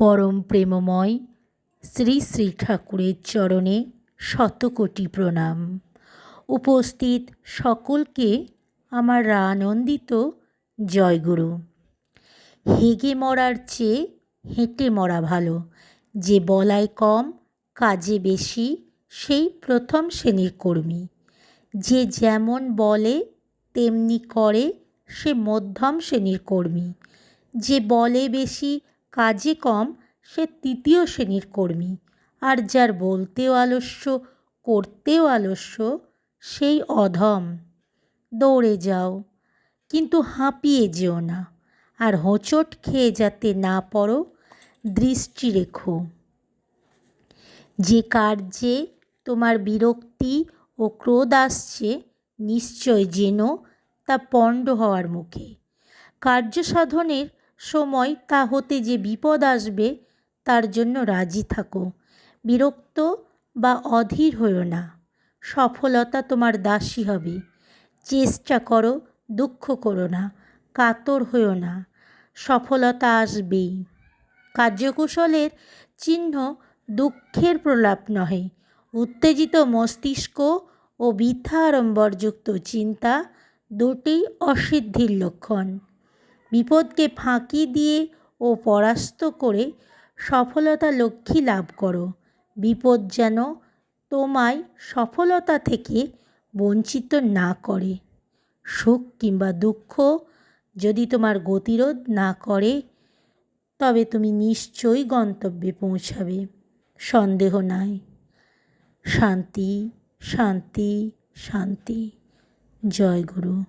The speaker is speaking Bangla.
পরম প্রেমময় শ্রী শ্রী ঠাকুরের চরণে শতকোটি প্রণাম। উপস্থিত সকলকে আমার আনন্দিত জয়গুরু। হেগে মরার চেয়ে হেঁটে মরা ভালো। যে বলায় কম কাজে বেশি, সেই প্রথম শ্রেণীর কর্মী। যে যেমন বলে তেমনি করে, সে মধ্যম শ্রেণীর কর্মী। যে বলে বেশি কাজে কম, সে তৃতীয় শ্রেণীর কর্মী। আর যার বলতেও আলস্য করতেও আলস্য, সেই অধম। দৌড়ে যাও, কিন্তু হাঁপিয়ে যেও না। আর হোঁচট খেয়ে যাতে না পড়ো, দৃষ্টি রেখো। যে কার্যে তোমার বিরক্তি ও ক্রোধ আসছে, নিশ্চয় জেনো তা পণ্ড হওয়ার মুখে। কার্য সাধনের সময় তা হতে যে বিপদ আসবে, তার জন্য রাজি থাকো। বিরক্ত বা অধীর হইও না। সফলতা তোমার দাসী হবে। চেষ্টা করো, দুঃখ করো না, কাতর হইও না। সফলতা আসবেই। কার্যকুশলের চিহ্ন দুঃখের প্রলাপ নহে। উত্তেজিত মস্তিষ্ক ও বৃথা আড়ম্বরযুক্ত চিন্তা দুটিই অসিদ্ধির লক্ষণ। বিপদকে ফাঁকি দিয়ে ও পরাস্ত করে সফলতা লক্ষ্মী লাভ করো। বিপদ যেন তোমায় সফলতা থেকে বঞ্চিত না করে। সুখ কিংবা দুঃখ যদি তোমার গতিরোধ না করে, তবে তুমি নিশ্চয়ই গন্তব্যে পৌঁছাবে, সন্দেহ নাই। শান্তি, শান্তি, শান্তি। জয় গুরু।